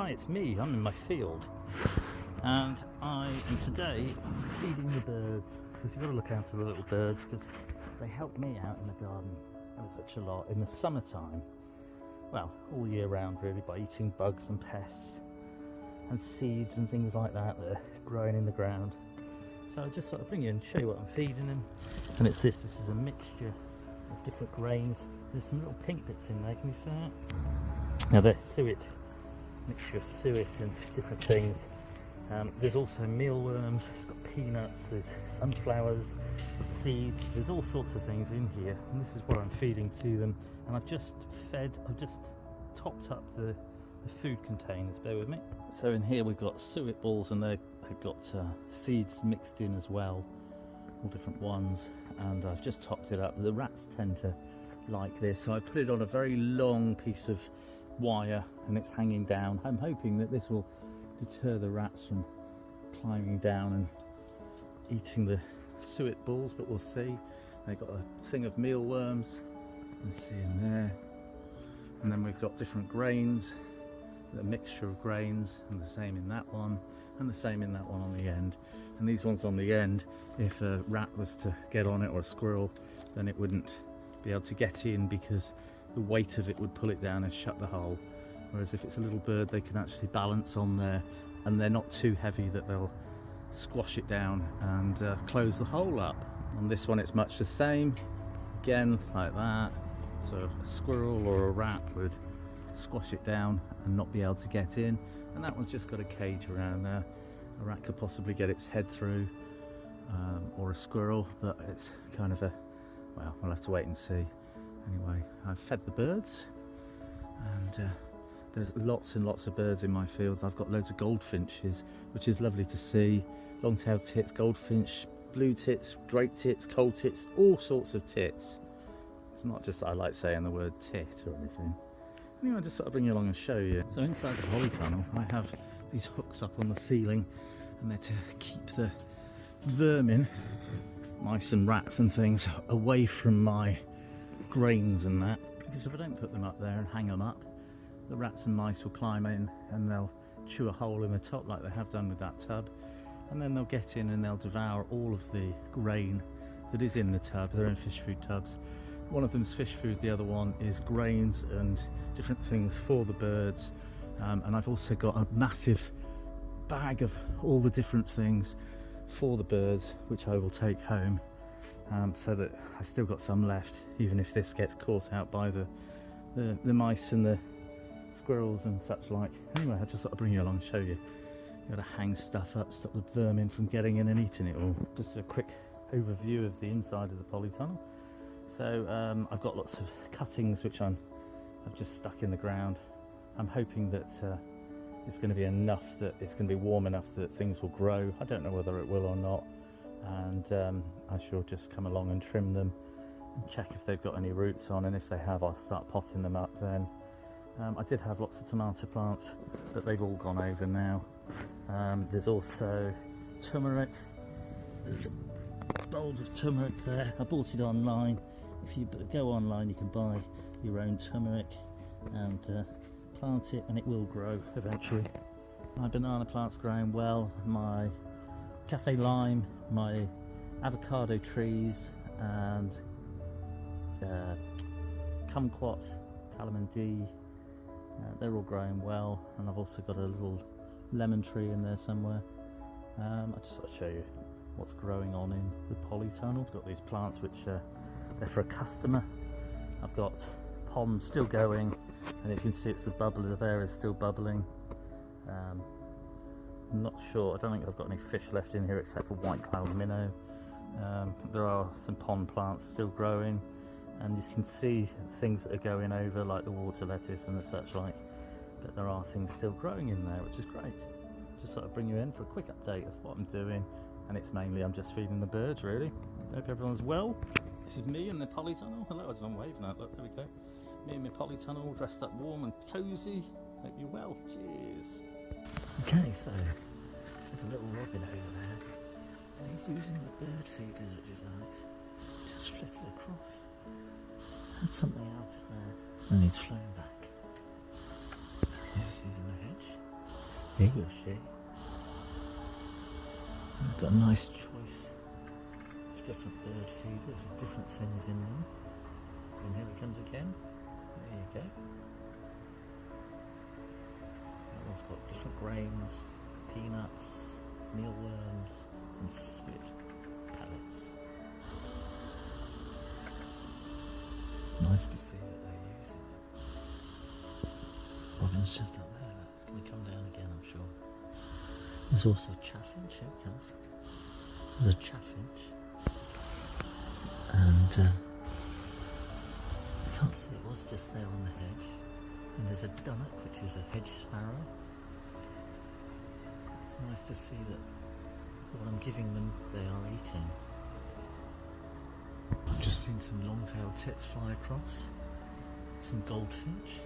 Hi, it's me. I'm in my field, and I am today feeding the birds, because you've got to look after the little birds because they help me out in the garden ever such a lot in the summertime. Well, all year round really, by eating bugs and pests and seeds and things like that that are growing in the ground. So I'll just sort of bring you and show you what I'm feeding them. And it's this is a mixture of different grains. There's some little pink bits in there, can you see that? Now they're suet, mixture of suet and different things. There's also mealworms, it's got peanuts, there's sunflowers, seeds, there's all sorts of things in here, and this is what I'm feeding to them. And I've just topped up the food containers, bear with me. So in here we've got suet balls, and they've got seeds mixed in as well, all different ones, and I've just topped it up. The rats tend to like this, so I put it on a very long piece of wire and it's hanging down. I'm hoping that this will deter the rats from climbing down and eating the suet balls, but we'll see. They've got a thing of mealworms, you can see in there, and then we've got different grains, a mixture of grains, and the same in that one, and the same in that one on the end. And these ones on the end, if a rat was to get on it or a squirrel, then it wouldn't be able to get in because the weight of it would pull it down and shut the hole. Whereas if it's a little bird, they can actually balance on there, and they're not too heavy that they'll squash it down and close the hole up. On this one it's much the same, again like that. So a squirrel or a rat would squash it down and not be able to get in, and that one's just got a cage around there. A rat could possibly get its head through, or a squirrel, but it's kind of a, well, we'll have to wait and see. Anyway, I've fed the birds, and there's lots and lots of birds in my field. I've got loads of goldfinches, which is lovely to see. Long-tailed tits, goldfinch, blue tits, great tits, coal tits, all sorts of tits. It's not just that I like saying the word tit or anything. Anyway, I just thought I'd bring you along and show you. So inside the polytunnel, I have these hooks up on the ceiling, and they're to keep the vermin, mice and rats and things, away from my grains and that, because if I don't put them up there and hang them up, the rats and mice will climb in and they'll chew a hole in the top like they have done with that tub, and then they'll get in and they'll devour all of the grain that is in the tub. They're in fish food tubs. One of them's fish food, the other one is grains and different things for the birds, and I've also got a massive bag of all the different things for the birds, which I will take home, so that I've still got some left, even if this gets caught out by the mice and the squirrels and such like. Anyway, I just thought I'd bring you along and show you. You've got to hang stuff up, stop the vermin from getting in and eating it all. Just a quick overview of the inside of the polytunnel. So I've got lots of cuttings which I've just stuck in the ground. I'm hoping that it's going to be enough, that it's going to be warm enough that things will grow. I don't know whether it will or not, and I shall just come along and trim them and check if they've got any roots on, and if they have, I'll start potting them up then. I did have lots of tomato plants, but they've all gone over now. There's also turmeric. There's a bowl of turmeric there. I bought it online. If you go online, you can buy your own turmeric and plant it, and it will grow eventually. My banana plant's growing well, my cafe lime, my avocado trees, and kumquat, calamine, they're all growing well, and I've also got a little lemon tree in there somewhere. I just thought I'd show you what's growing on in the polytunnel. I've got these plants which they're for a customer. I've got ponds still going, and you can see it's the bubble there is still bubbling. I'm not sure, I don't think I've got any fish left in here except for white cloud minnow. There are some pond plants still growing, and you can see things that are going over like the water lettuce and the such like, but there are things still growing in there, which is great. Just thought I'd bring you in for a quick update of what I'm doing, and it's mainly I'm just feeding the birds really. Hope everyone's well. This is me in the polytunnel. Hello, I was on wave now, look, there we go. Me in my polytunnel, dressed up warm and cosy. Hope you're well. Cheers. Okay, so there's a little robin over there, and he's using the bird feeders, which is nice. Just split it across. Had something out of there, and he's flown back. Yes, he's in the hedge. He or she. We've got a nice choice of different bird feeders with different things in them. And here it comes again. There you go. That one's got different grains, peanuts, mealworms, and suet pellets. It's nice to see that they're using them. Robin's just up there. It's going to come down again, I'm sure. There's also a chaffinch. Here it comes. There's a chaffinch. And I can't see, it was just there on the hedge. And there's a dunnock, which is a hedge sparrow. It's nice to see that what I'm giving them, they are eating. I've just seen some long-tailed tits fly across. Some goldfinch.